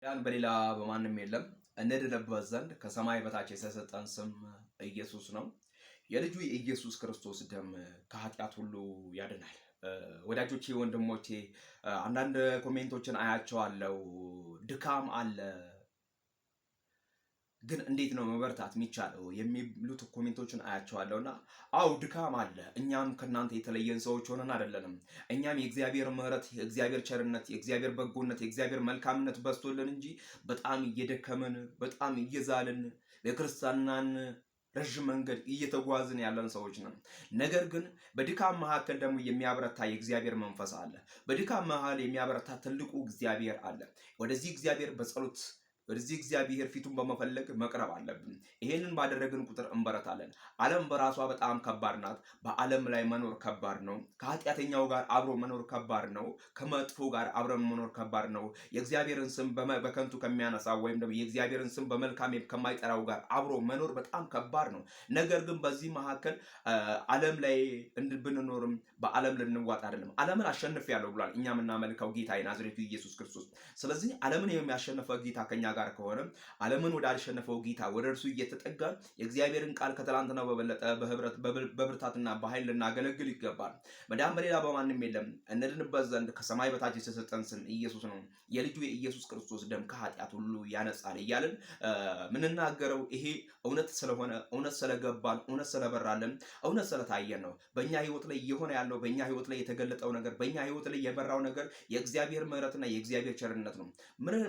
ያን በሌላ በማንም የለም እንድንበት ዘንድ ከሰማይ በታች የተሰጠን ስም ኢየሱስ ነው። የልጁ የኢየሱስ ክርስቶስ ደም ከኃጢአት ሁሉ ያድናል። ወዳጆቼ፣ ወንድሞቼ አንዳንድ ኮሜንቶችን አያቸዋለሁ። ድካም አለ ግን እንዴት ነው መበርታት የሚቻለው የሚሉት ኮሜንቶችን አያቸዋለሁና፣ አው ድካም አለ። እኛም ከናንተ የተለየን ሰዎች ሆነን አይደለንም። እኛም የእግዚአብሔር ምሕረት፣ የእግዚአብሔር ቸርነት፣ የእግዚአብሔር በጎነት፣ የእግዚአብሔር መልካምነት በዝቶልን እንጂ በጣም እየደከመን በጣም እየዛልን የክርስትናን ረዥም መንገድ እየተጓዝን ያለን ሰዎች ነን። ነገር ግን በድካም መካከል ደግሞ የሚያበረታ የእግዚአብሔር መንፈስ አለ። በድካም መሃል የሚያበረታ ትልቁ እግዚአብሔር አለ። ወደዚህ እግዚአብሔር በጸሎት ወደዚህ እግዚአብሔር ፊቱን በመፈለግ መቅረብ አለብን። ይሄንን ባደረግን ቁጥር እንበረታለን። ዓለም በራሷ በጣም ከባድ ናት። በዓለም ላይ መኖር ከባድ ነው። ከኃጢአተኛው ጋር አብሮ መኖር ከባድ ነው። ከመጥፎ ጋር አብረን መኖር ከባድ ነው። የእግዚአብሔርን ስም በከንቱ ከሚያነሳው ወይም ደግሞ የእግዚአብሔርን ስም በመልካም ከማይጠራው ጋር አብሮ መኖር በጣም ከባድ ነው። ነገር ግን በዚህ መካከል ዓለም ላይ ብንኖርም በዓለም ልንዋጥ አይደለም። ዓለምን አሸንፌያለሁ ብሏል እኛ የምናመልከው ጌታ የናዝሬቱ ኢየሱስ ክርስቶስ። ስለዚህ ዓለምን የሚያሸንፈው ጌታ ከኛ ጋር ከሆነ ዓለምን ወደ አሸነፈው ጌታ ወደ እርሱ እየተጠጋ የእግዚአብሔርን ቃል ከትላንትናው በበለጠ በብርታትና በኃይል ልናገለግል ይገባል። መዳን በሌላ በማንም የለም። እንድንበት ዘንድ ከሰማይ በታች የተሰጠን ስም ኢየሱስ ነው። የልጁ የኢየሱስ ክርስቶስ ደም ከኃጢአት ሁሉ ያነጻል እያልን ምንናገረው ይሄ እውነት ስለሆነ፣ እውነት ስለገባን፣ እውነት ስለበራለን፣ እውነት ስለታየን ነው። በእኛ ህይወት ላይ እየሆነ ያለው፣ በእኛ ህይወት ላይ የተገለጠው ነገር፣ በእኛ ህይወት ላይ የበራው ነገር የእግዚአብሔር ምሕረትና የእግዚአብሔር ቸርነት ነው።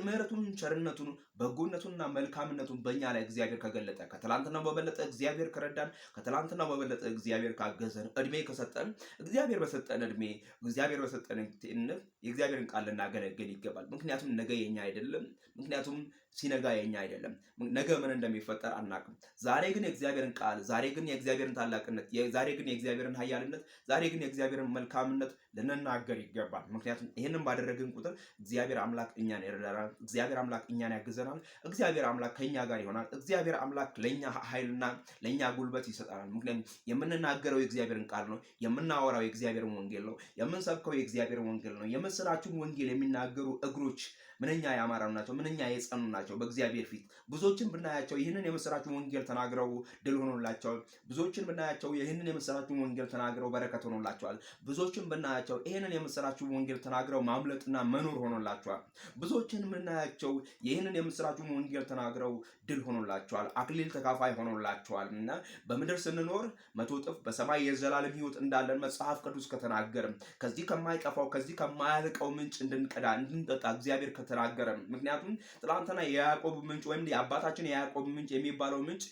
ምሕረቱን፣ ቸርነቱን፣ በጎነቱንና መልካምነቱን በእኛ ላይ እግዚአብሔር ከገለጠ፣ ከትላንትናው በበለጠ እግዚአብሔር ከረዳን፣ ከትላንትናው በበለጠ እግዚአብሔር ካገዘን፣ እድሜ ከሰጠን፣ እግዚአብሔር በሰጠን እድሜ፣ እግዚአብሔር በሰጠን ጤንነት የእግዚአብሔርን ቃል ልናገለግል ይገባል። ምክንያቱም ነገ የኛ አይደለም። ምክንያቱም ሲነጋ የኛ አይደለም። ነገ ምን እንደሚፈጠር አናውቅም። ዛሬ ግን የእግዚአብሔርን ቃል፣ ዛሬ ግን የእግዚአብሔርን ታላቅነት፣ ዛሬ ግን የእግዚአብሔርን ኃያልነት፣ ዛሬ ግን የእግዚአብሔርን መልካምነት ልንናገር ይገባል። ምክንያቱም ይህንን ባደረግን ቁጥር እግዚአብሔር አምላክ እኛን ይረዳናል። እግዚአብሔር አምላክ እኛን ያግዘናል። እግዚአብሔር አምላክ ከኛ ጋር ይሆናል። እግዚአብሔር አምላክ ለኛ ኃይልና ለኛ ጉልበት ይሰጣናል። ምክንያቱም የምንናገረው የእግዚአብሔርን ቃል ነው። የምናወራው የእግዚአብሔርን ወንጌል ነው። የምንሰብከው የእግዚአብሔርን ወንጌል ነው። የምስራቹን ወንጌል የሚናገሩ እግሮች ምንኛ ያማሩ ናቸው፣ ምንኛ የጸኑ ናቸው በእግዚአብሔር ፊት። ብዙዎችን ብናያቸው ይህንን የምስራቹን ወንጌል ተናግረው ድል ሆኖላቸዋል። ብዙዎችን ብናያቸው ይህንን የምስራቹን ወንጌል ተናግረው በረከት ሆኖላቸዋል። ብዙዎችን ብናያቸው ይህንን የምስራቹን ወንጌል ተናግረው ማምለጥና መኖር ሆኖላቸዋል። ብዙዎችን ብናያቸው ይህንን የምስራቹን ወንጌል ተናግረው ድል ሆኖላቸዋል፣ አክሊል ተካፋይ ሆኖላቸዋል። እና በምድር ስንኖር 100 እጥፍ በሰማይ የዘላለም ሕይወት እንዳለን መጽሐፍ ቅዱስ ከተናገረ፣ ከዚህ ከማይጠፋው ከዚህ ከማያልቀው ምንጭ እንድንቀዳ እንድንጠጣ እግዚአብሔር ተናገረ። ምክንያቱም ትላንትና የያዕቆብ ምንጭ ወይም የአባታችን የያዕቆብ ምንጭ የሚባለው ምንጭ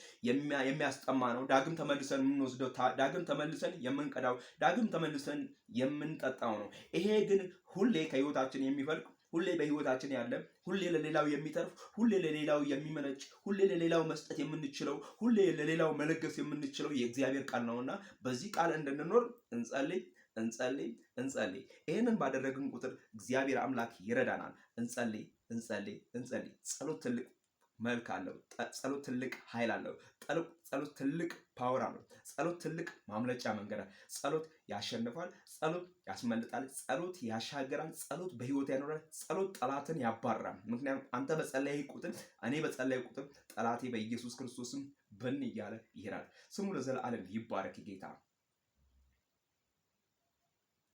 የሚያስጠማ ነው። ዳግም ተመልሰን የምንወስደው፣ ዳግም ተመልሰን የምንቀዳው፣ ዳግም ተመልሰን የምንጠጣው ነው። ይሄ ግን ሁሌ ከህይወታችን የሚፈልቅ፣ ሁሌ በህይወታችን ያለ፣ ሁሌ ለሌላው የሚተርፍ፣ ሁሌ ለሌላው የሚመነጭ፣ ሁሌ ለሌላው መስጠት የምንችለው፣ ሁሌ ለሌላው መለገስ የምንችለው የእግዚአብሔር ቃል ነውና በዚህ ቃል እንድንኖር እንጸልይ እንጸልይ እንጸልይ። ይህንን ባደረግን ቁጥር እግዚአብሔር አምላክ ይረዳናል። እንጸልይ እንጸልይ እንጸልይ። ጸሎት ትልቅ መልክ አለው። ጸሎት ትልቅ ኃይል አለው። ጸሎት ትልቅ ፓወር አለው። ጸሎት ትልቅ ማምለጫ መንገድ። ጸሎት ያሸንፋል። ጸሎት ያስመልጣል። ጸሎት ያሻገራል። ጸሎት በህይወት ያኖራል። ጸሎት ጠላትን ያባራል። ምክንያቱም አንተ በጸለይ ቁጥር፣ እኔ በጸለይ ቁጥር ጠላቴ በኢየሱስ ክርስቶስም ብን እያለ ይሄዳል። ስሙ ለዘላለም ይባረክ ጌታ